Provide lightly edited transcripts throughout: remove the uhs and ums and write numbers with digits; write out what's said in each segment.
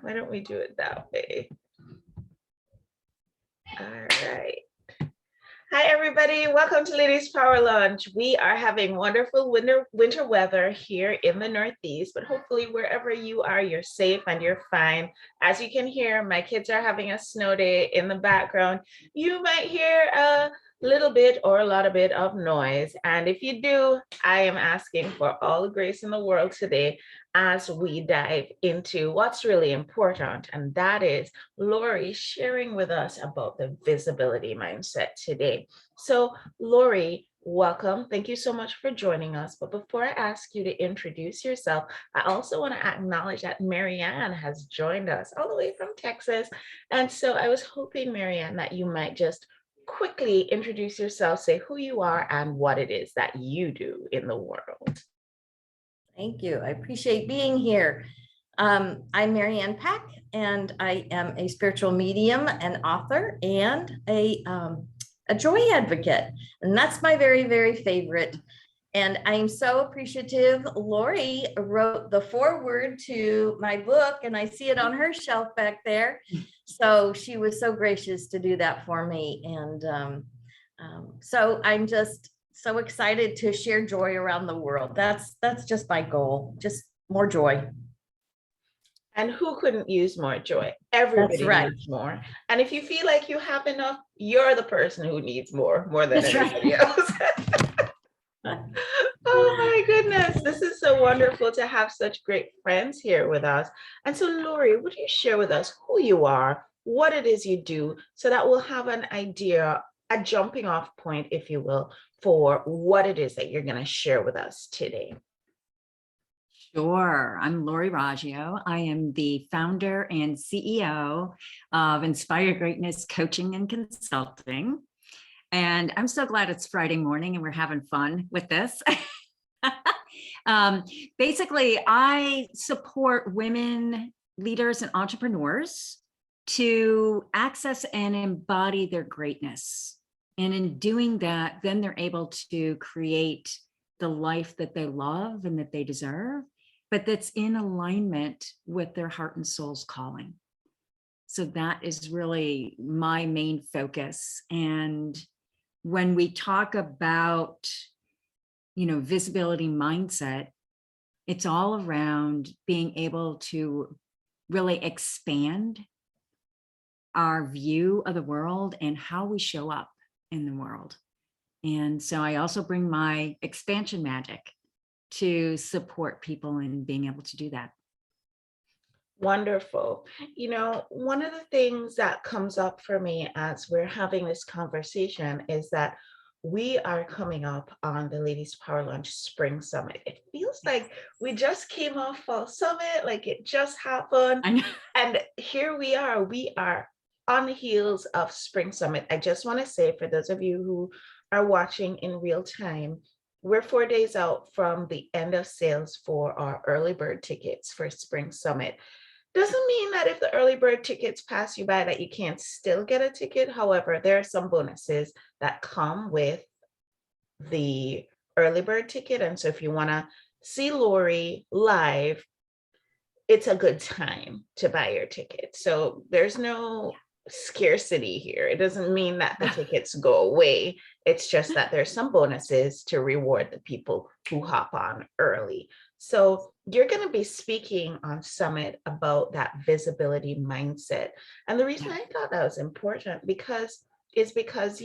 Why don't we do it that way? All right. Hi, everybody. Welcome to Ladies Power Lunch. We are having wonderful winter weather here in the Northeast, but hopefully wherever you are, you're safe and you're fine. As you can hear, my kids are having a snow day in the background. You might hear a little bit or a lot of bit of noise. And if you do, I am asking for all the grace in the world today as we dive into what's really important, and that is Lori sharing with us about the visibility mindset today. So Lori, welcome. Thank you so much for joining us. But before I ask you to introduce yourself, I also want to acknowledge that Marianne has joined us all the way from Texas. And so I was hoping, Marianne, that you might just quickly introduce yourself, say who you are and what it is that you do in the world. Thank you. I appreciate being here. I'm Marianne Pack, and I am a spiritual medium, an author, and a joy advocate. And that's my very, very favorite. And I'm so appreciative. Lori wrote the foreword to my book, and I see it on her shelf back there. So she was so gracious to do that for me. And so I'm just so excited to share joy around the world. That's just my goal, just more joy. And who couldn't use more joy? Everybody needs more. And if you feel like you have enough, you're the person who needs more than anybody else. Oh my goodness, this is so wonderful to have such great friends here with us. And so Lori, would you share with us who you are, what it is you do, so that we'll have an idea, a jumping off point, if you will, for what it is that you're going to share with us today. Sure. I'm Lori Raggio. I am the founder and CEO of Inspire Greatness Coaching and Consulting. And I'm so glad it's Friday morning and we're having fun with this. Basically, I support women, leaders, and entrepreneurs to access and embody their greatness. And in doing that, then they're able to create the life that they love and that they deserve, but that's in alignment with their heart and soul's calling. So that is really my main focus. And when we talk about, visibility mindset, it's all around being able to really expand our view of the world and how we show up in the world. And so I also bring my expansion magic to support people in being able to do that. Wonderful. One of the things that comes up for me as we're having this conversation is that we are coming up on the Ladies Power Lunch Spring Summit. It feels like we just came off Fall Summit, like it just happened. I know. And here we are on the heels of Spring Summit. I just want to say, for those of you who are watching in real time, we're 4 days out from the end of sales for our early bird tickets for Spring Summit. Doesn't mean that if the early bird tickets pass you by that you can't still get a ticket. However, there are some bonuses that come with the early bird ticket. And so if you want to see Lori live, it's a good time to buy your ticket. So there's no scarcity here. It doesn't mean that the tickets go away. It's just that there's some bonuses to reward the people who hop on early. So you're going to be speaking on Summit about that visibility mindset. And the reason I thought that was important is because,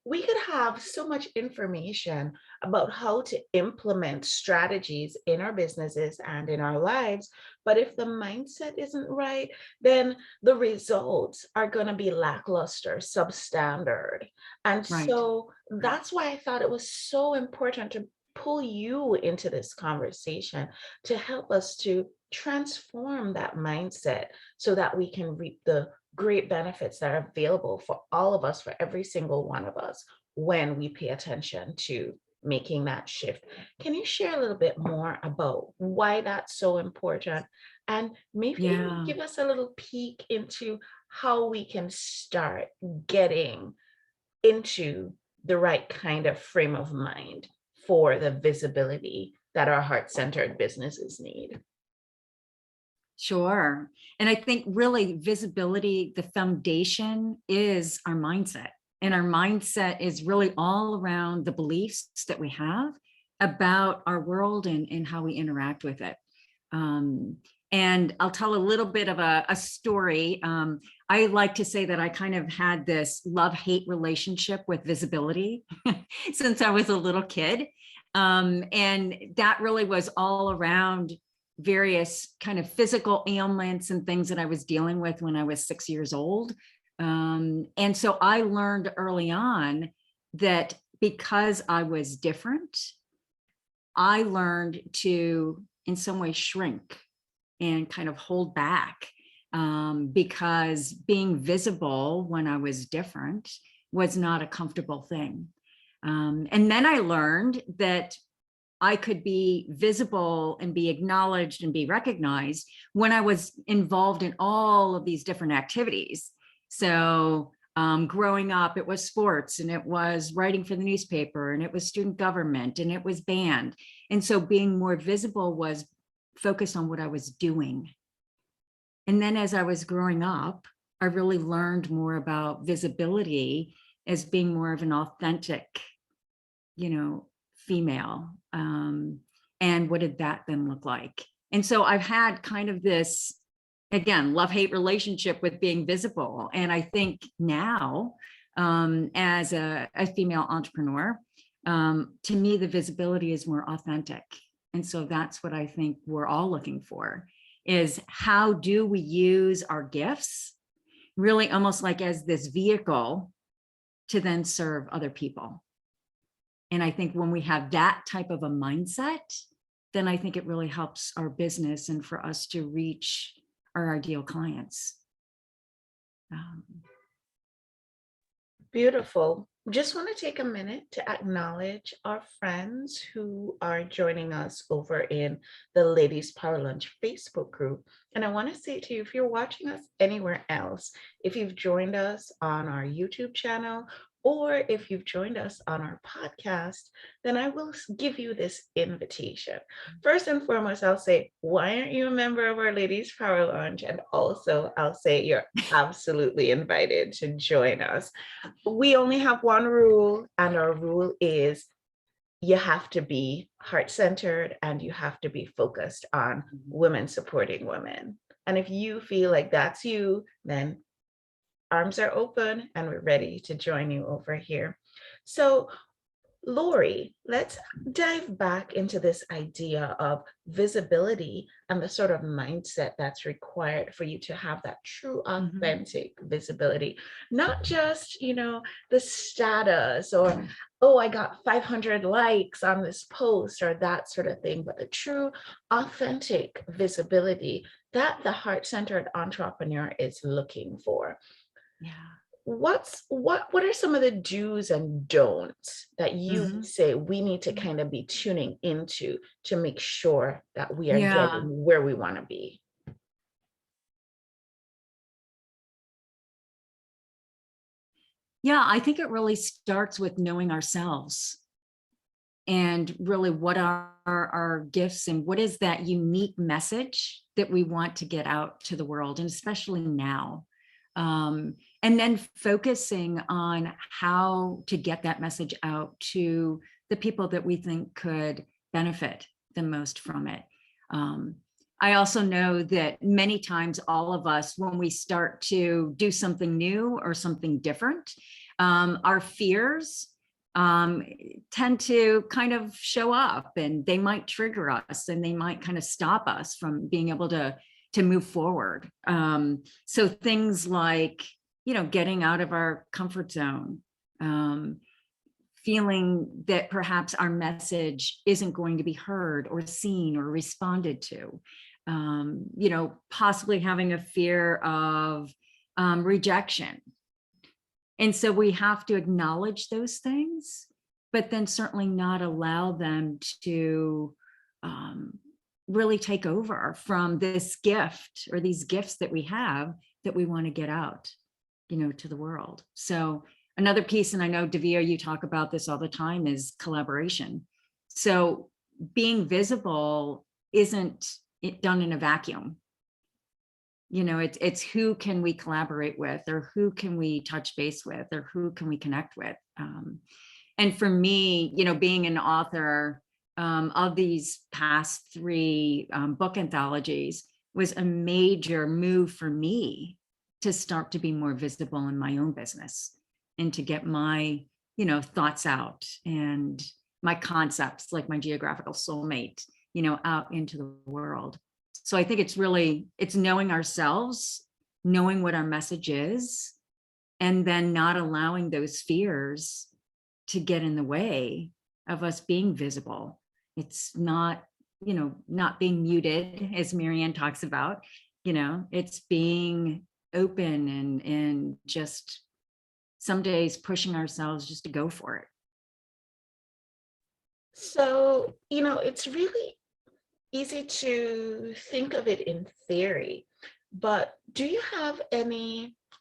we could have so much information about how to implement strategies in our businesses and in our lives. But if the mindset isn't right, then the results are going to be lackluster, substandard. And so that's why I thought it was so important to pull you into this conversation to help us to transform that mindset so that we can reap the great benefits that are available for all of us, for every single one of us, when we pay attention to making that shift. Can you share a little bit more about why that's so important? And maybe give us a little peek into how we can start getting into the right kind of frame of mind for the visibility that our heart-centered businesses need. Sure. And I think really visibility, the foundation is our mindset. And our mindset is really all around the beliefs that we have about our world and how we interact with it. Um, and I'll tell a little bit of a story. I like to say that I kind of had this love-hate relationship with visibility since I was a little kid. And that really was all around various kind of physical ailments and things that I was dealing with when I was 6 years old. And so I learned early on that because I was different, I learned to, in some way, shrink and kind of hold back, because being visible when I was different was not a comfortable thing. And then I learned that I could be visible and be acknowledged and be recognized when I was involved in all of these different activities. So growing up, it was sports, and it was writing for the newspaper, and it was student government, and it was band. And so being more visible was focused on what I was doing. And then as I was growing up, I really learned more about visibility as being more of an authentic, female. And what did that then look like? And so I've had kind of this, again, love-hate relationship with being visible. And I think now, as a female entrepreneur, to me, the visibility is more authentic. And so that's what I think we're all looking for, is how do we use our gifts really almost like as this vehicle to then serve other people. And I think when we have that type of a mindset, then I think it really helps our business and for us to reach our ideal clients. Beautiful. Just want to take a minute to acknowledge our friends who are joining us over in the Ladies Power Lunch Facebook group. And I want to say to you, if you're watching us anywhere else, if you've joined us on our YouTube channel, or if you've joined us on our podcast, then I will give you this invitation. First and foremost, I'll say, why aren't you a member of our Ladies Power Lunch? And also, I'll say you're absolutely invited to join us. We only have one rule, and our rule is you have to be heart-centered and you have to be focused on women supporting women. And if you feel like that's you, then arms are open and we're ready to join you over here. So Lori, let's dive back into this idea of visibility and the sort of mindset that's required for you to have that true, authentic visibility. Not just, the status or, oh, I got 500 likes on this post or that sort of thing, but the true, authentic visibility that the heart-centered entrepreneur is looking for. Yeah. What are some of the do's and don'ts that you say we need to kind of be tuning into to make sure that we are getting where we want to be? Yeah, I think it really starts with knowing ourselves and really what are our gifts and what is that unique message that we want to get out to the world, and especially now. And then focusing on how to get that message out to the people that we think could benefit the most from it. I also know that many times all of us, when we start to do something new or something different, our fears tend to kind of show up, and they might trigger us and they might kind of stop us from being able to move forward. So things like, getting out of our comfort zone, feeling that perhaps our message isn't going to be heard or seen or responded to, possibly having a fear of rejection. And so we have to acknowledge those things, but then certainly not allow them to really take over from this gift or these gifts that we have that we want to get out, to the world. So another piece, and I know Davia, you talk about this all the time, is collaboration. So being visible isn't done in a vacuum. It's who can we collaborate with, or who can we touch base with, or who can we connect with. And for me, being an author of these past three book anthologies was a major move for me to start to be more visible in my own business and to get my, thoughts out and my concepts, like my geographical soulmate, out into the world. So I think it's knowing ourselves, knowing what our message is, and then not allowing those fears to get in the way of us being visible. It's not, not being muted, as Marianne talks about, it's being open and just some days pushing ourselves just to go for it. So, it's really easy to think of it in theory, but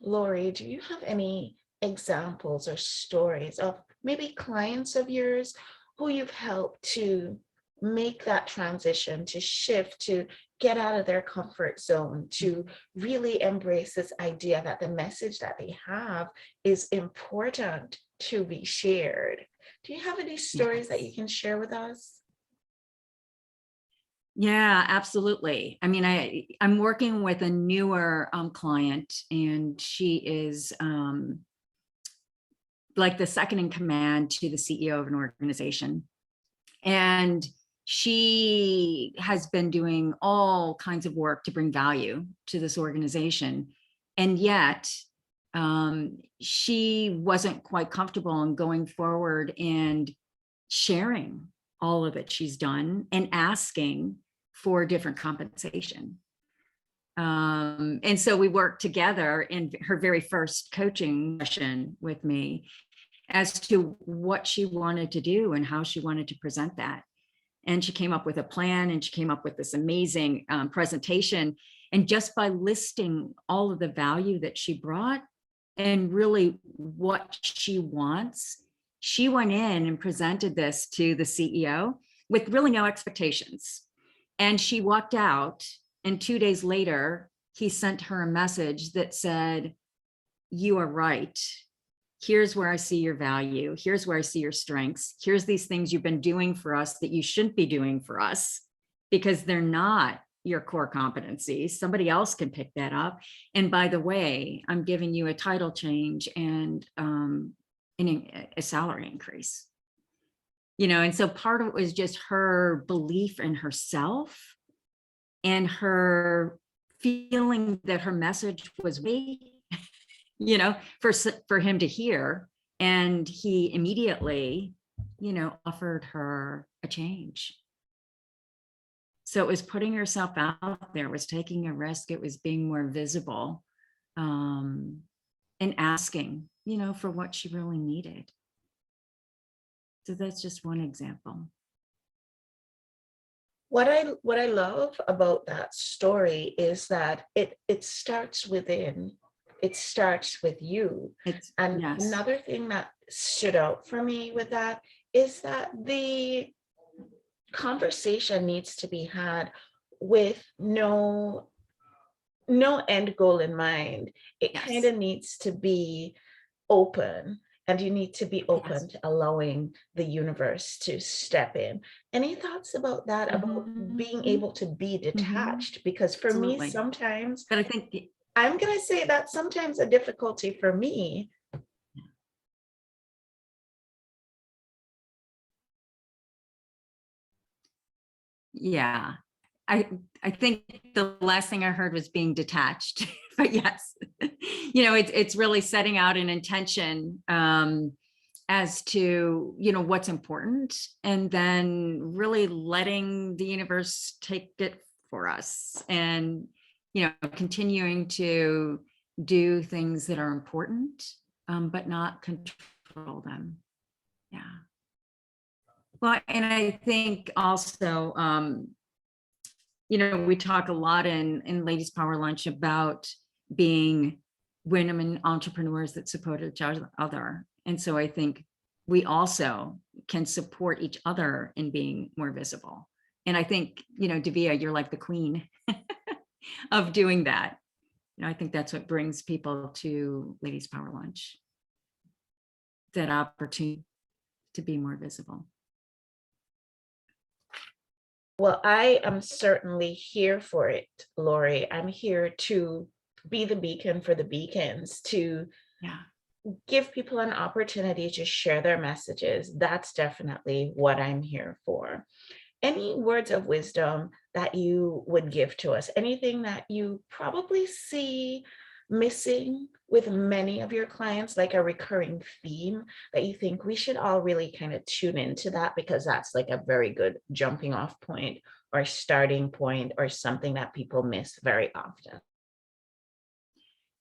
Lori, do you have any examples or stories of maybe clients of yours who you've helped to make that transition, to shift, to get out of their comfort zone, to really embrace this idea that the message that they have is important to be shared? Do you have any stories that you can share with us? Yeah, absolutely. I mean, I'm working with a newer client, and she is like the second in command to the CEO of an organization. And she has been doing all kinds of work to bring value to this organization. And yet she wasn't quite comfortable in going forward and sharing all of it she's done and asking for different compensation. And so we worked together in her very first coaching session with me as to what she wanted to do and how she wanted to present that. And she came up with a plan, and she came up with this amazing presentation. And just by listing all of the value that she brought and really what she wants, she went in and presented this to the CEO with really no expectations. And she walked out, and 2 days later, he sent her a message that said, "You are right. Here's where I see your value. Here's where I see your strengths. Here's these things you've been doing for us that you shouldn't be doing for us because they're not your core competencies. Somebody else can pick that up. And by the way, I'm giving you a title change and a salary increase." And so part of it was just her belief in herself and her feeling that her message was for him to hear. And he immediately, offered her a change. So it was putting herself out there, it was taking a risk, it was being more visible, and asking, for what she really needed. So that's just one example. What I love about that story is that it starts within. It starts with you. And yes. Another thing that stood out for me with that is that the conversation needs to be had with no end goal in mind. It Yes. kind of needs to be open, and you need to be open to allowing the universe to step in. Any thoughts about that, about being able to be detached? Because for me, Absolutely. sometimes, But I think I'm going to say that's sometimes a difficulty for me. Yeah, I think the last thing I heard was being detached. But yes, it's really setting out an intention as to what's important, and then really letting the universe take it for us, and continuing to do things that are important, but not control them. Yeah. Well, and I think also, we talk a lot in Ladies Power Lunch about being women entrepreneurs that support each other. And so I think we also can support each other in being more visible. And I think, Davia, you're like the queen of doing that. I think that's what brings people to Ladies Power Lunch. That opportunity to be more visible. Well, I am certainly here for it, Lori. I'm here to be the beacon for the beacons, to give people an opportunity to share their messages. That's definitely what I'm here for. Any words of wisdom that you would give to us? Anything that you probably see missing with many of your clients, like a recurring theme that you think we should all really kind of tune into that, because that's like a very good jumping off point or starting point or something that people miss very often?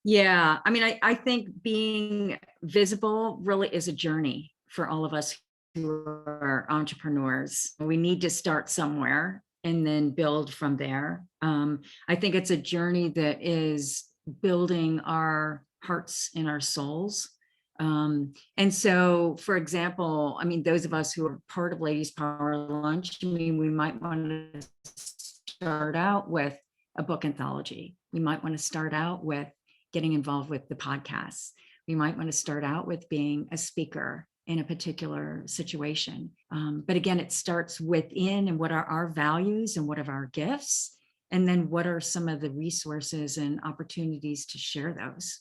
Yeah, I mean, I think being visible really is a journey for all of us who are entrepreneurs. We need to start somewhere and then build from there. I think it's a journey that is building our hearts and our souls. And so, for example, I mean, those of us who are part of Ladies Power Lunch, I mean, we might want to start out with a book anthology. We might want to start out with getting involved with the podcasts. We might want to start out with being a speaker in a particular situation. But again, it starts within, and what are our values and what are our gifts? And then what are some of the resources and opportunities to share those?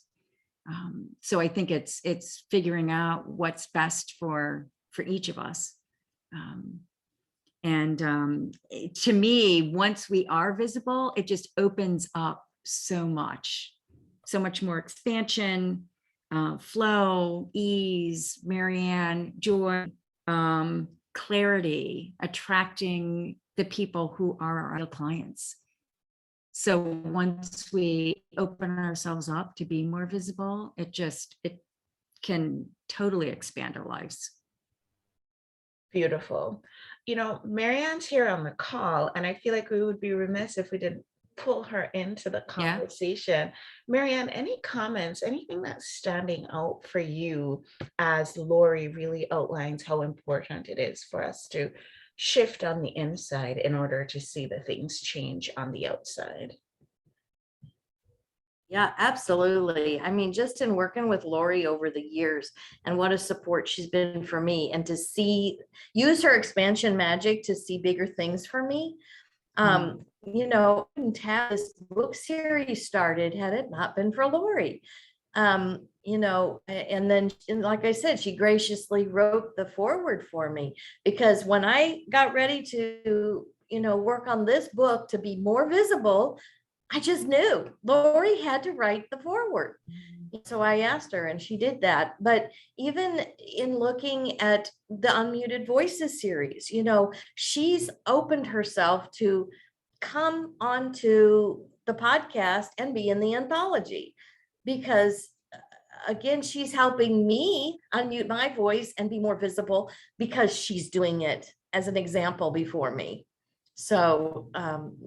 So I think it's figuring out what's best for each of us. To me, once we are visible, it just opens up so much more expansion, flow, ease, Marianne, joy, clarity, attracting the people who are our ideal clients. So once we open ourselves up to be more visible, it can totally expand our lives. Beautiful. Marianne's here on the call, and I feel like we would be remiss if we didn't pull her into the conversation. Marianne, any comments, anything that's standing out for you as Lori really outlines how important it is for us to shift on the inside in order to see the things change on the outside? Yeah, absolutely. I mean, just in working with Lori over the years and what a support she's been for me, and to use her expansion magic to see bigger things for me. I wouldn't have this book series started had it not been for Lori. And then, like I said, she graciously wrote the foreword for me, because when I got ready to, work on this book to be more visible, I just knew Lori had to write the foreword. So I asked her, and she did that. But even in looking at the Unmuted Voices series, she's opened herself to come onto the podcast and be in the anthology, because again, she's helping me unmute my voice and be more visible because she's doing it as an example before me. So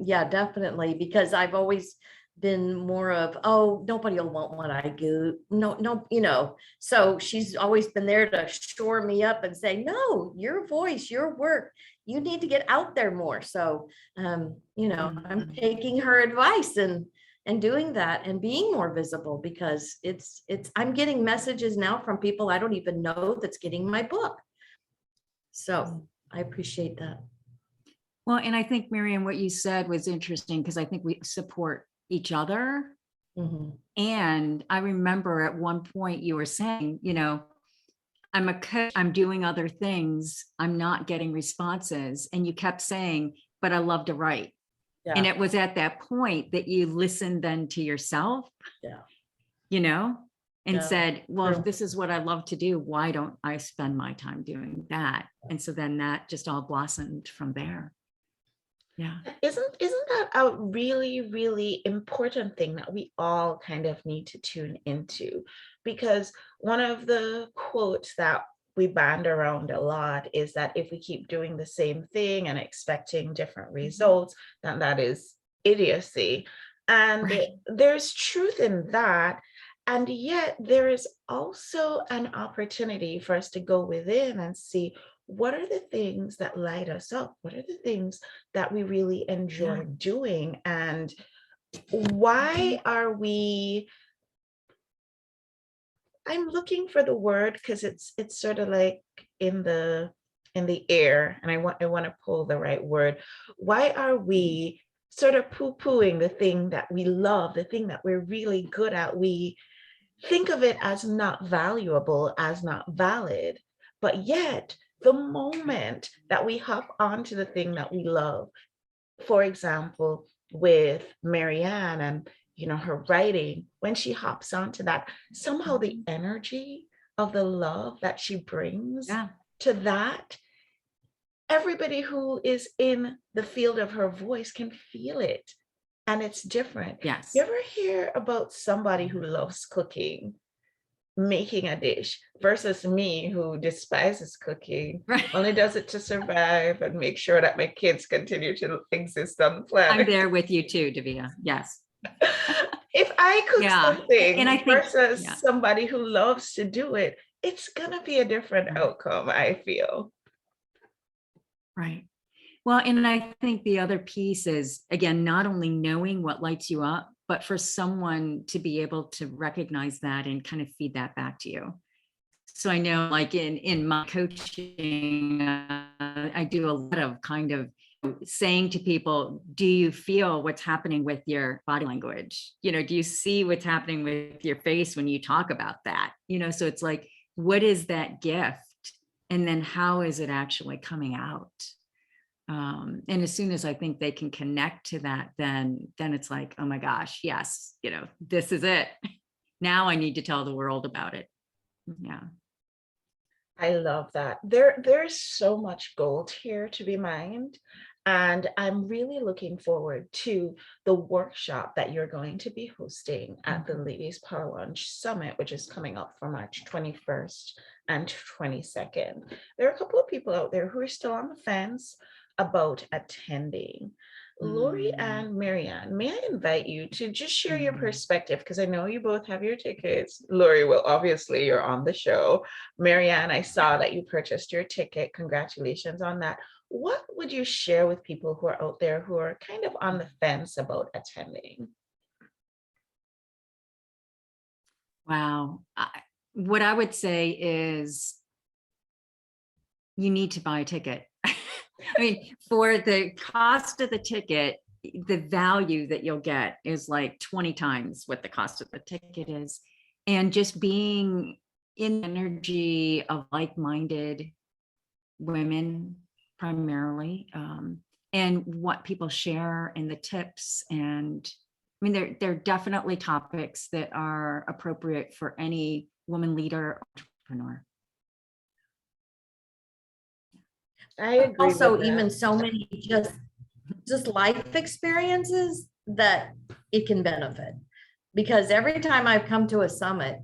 yeah, definitely, because I've always been more of, oh, nobody will want what I do. No, so she's always been there to shore me up and say, no, your voice, your work, you need to get out there more. So, I'm taking her advice and doing that and being more visible, because I'm getting messages now from people I don't even know that's getting my book. So I appreciate that. Well, and I think, Marianne, what you said was interesting, because I think we support each other. Mm-hmm. And I remember at one point you were saying, I'm a coach, I'm doing other things, I'm not getting responses. And you kept saying, but I love to write. Yeah. And it was at that point that you listened then to yourself, and said, well, if this is what I love to do, why don't I spend my time doing that? And so then that just all blossomed from there. Yeah. Isn't that a really, really important thing that we all kind of need to tune into? Because one of the quotes that we band around a lot is that if we keep doing the same thing and expecting different results, then that is idiocy. And there's truth in that. And yet there is also an opportunity for us to go within and see, what are the things that light us up? What are the things that we really enjoy doing? And why are we, I'm looking for the word because it's sort of like in the air, and I want to pull the right word. Why are we sort of poo-pooing the thing that we love, the thing that we're really good at? We think of it as not valuable, as not valid, but yet the moment that we hop onto the thing that we love, for example, with Marianne and her writing, when she hops onto that, somehow the energy of the love that she brings Yeah. to that, everybody who is in the field of her voice can feel it, and it's different. Yes. You ever hear about somebody who loves cooking making a dish versus me who despises cooking, Right. only does it to survive and make sure that my kids continue to exist on the I'm planet? there with you too, Davia. Yes. If I cook Yeah. something And I think, versus yeah. somebody who loves to do it, it's gonna be a different Right. outcome, I feel. Right. Well, and I think the other piece is, again, not only knowing what lights you up, but for someone to be able to recognize that and kind of feed that back to you. So I know, like in my coaching, I do a lot of kind of saying to people, do you feel what's happening with your body language? Do you see what's happening with your face when you talk about that? So it's like, what is that gift? And then how is it actually coming out? And as soon as I think they can connect to that, then it's like, oh my gosh, yes, this is it. Now I need to tell the world about it. Yeah. I love that. There's so much gold here to be mined. And I'm really looking forward to the workshop that you're going to be hosting at the Ladies Power Lunch Summit, which is coming up for March 21st and 22nd. There are a couple of people out there who are still on the fence about attending. Lori and Marianne, may I invite you to just share your perspective? Because I know you both have your tickets. Lori, well, obviously you're on the show. Marianne, I saw that you purchased your ticket. Congratulations on that. What would you share with people who are out there who are kind of on the fence about attending? Wow. What I would say is you need to buy a ticket. I mean, for the cost of the ticket, the value that you'll get is like 20 times what the cost of the ticket is. And just being in the energy of like-minded women primarily, and what people share and the tips. And I mean, they're definitely topics that are appropriate for any woman leader, entrepreneur. I agree. Also, with even that. so many just life experiences that it can benefit. Because every time I've come to a summit,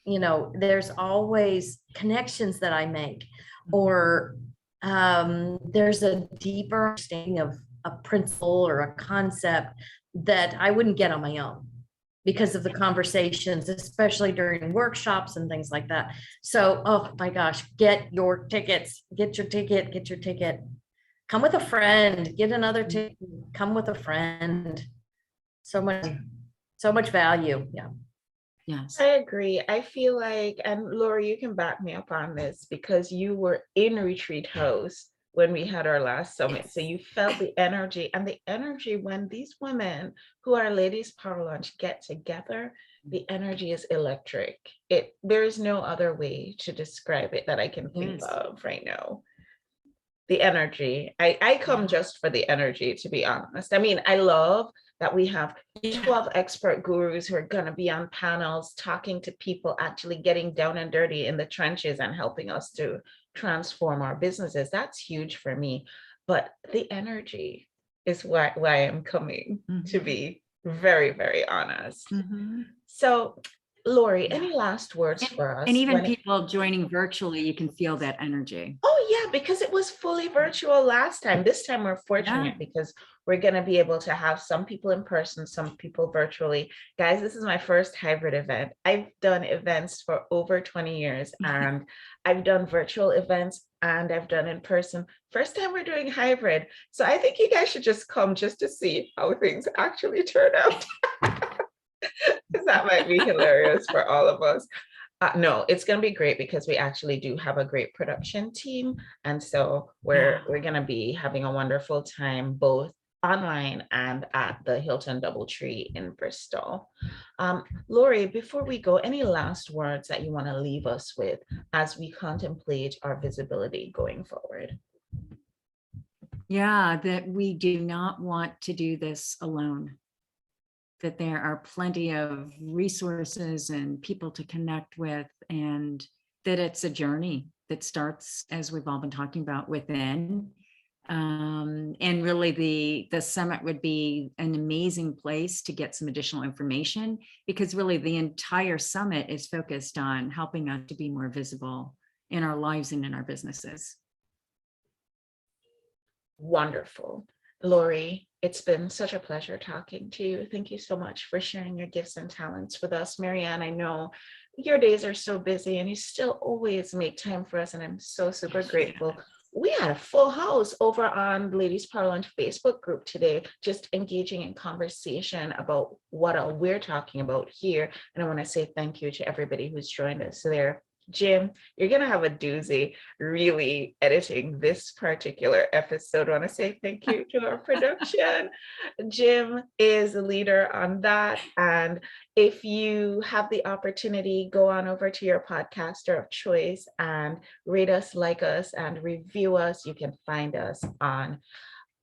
there's always connections that I make, or there's a deeper understanding of a principle or a concept that I wouldn't get on my own because of the conversations, especially during workshops and things like that. So, oh my gosh, get your tickets, get your ticket. Come with a friend, get another ticket, come with a friend. So much value. Yeah. Yes. I agree. I feel like, and Lori, you can back me up on this because you were in Retreat House when we had our last summit. Yes. So you felt the energy, and the energy when these women who are Ladies Power Lunch get together, the energy is electric. There is no other way to describe it that I can think Yes. of right now. The energy. I come just for the energy, to be honest. I mean, I love that we have 12 expert gurus who are going to be on panels talking to people, actually getting down and dirty in the trenches and helping us to transform our businesses. That's huge for me. But the energy is why I'm coming, to be very, very honest. So Lori, Yeah. any last words for us? And even when it- people joining virtually, you can feel that energy. Oh yeah, because it was fully virtual last time. This time we're fortunate because we're going to be able to have some people in person, some people virtually. Guys, this is my first hybrid event. I've done events for over 20 years and I've done virtual events and I've done in person. First time we're doing hybrid. So I think you guys should just come just to see how things actually turn out. Because that might be hilarious for all of us. No, it's going to be great because we actually do have a great production team. And so we're going to be having a wonderful time both online and at the Hilton Doubletree in Bristol. Lori, before we go, any last words that you want to leave us with as we contemplate our visibility going forward? Yeah, that we do not want to do this alone. That there are plenty of resources and people to connect with, and that it's a journey that starts, as we've all been talking about, within. And really the summit would be an amazing place to get some additional information, because really the entire summit is focused on helping us to be more visible in our lives and in our businesses. Wonderful. Lori, it's been such a pleasure talking to you. Thank you so much for sharing your gifts and talents with us. Marianne, I know your days are so busy and you still always make time for us, and I'm so super grateful. We had a full house over on Ladies Power Lunch Facebook group today, just engaging in conversation about what we're talking about here. And I want to say thank you to everybody who's joined us there. Jim, you're going to have a doozy really editing this particular episode. I want to say thank you to our production. Jim is a leader on that. And if you have the opportunity, go on over to your podcaster of choice and rate us, like us, and review us. You can find us on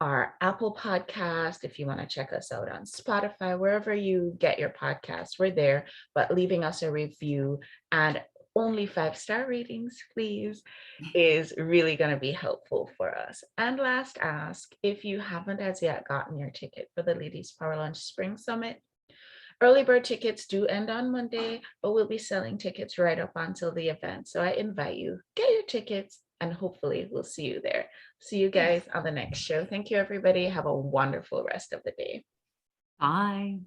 our Apple podcast. If you want to check us out on Spotify, wherever you get your podcasts, we're there. But leaving us a review and only 5-star ratings, please, is really going to be helpful for us. And last ask, if you haven't as yet gotten your ticket for the Ladies Power Lunch Spring Summit, early bird tickets do end on Monday, but we'll be selling tickets right up until the event. So I invite you, get your tickets, and hopefully we'll see you there. See you guys on the next show. Thank you, everybody. Have a wonderful rest of the day. Bye.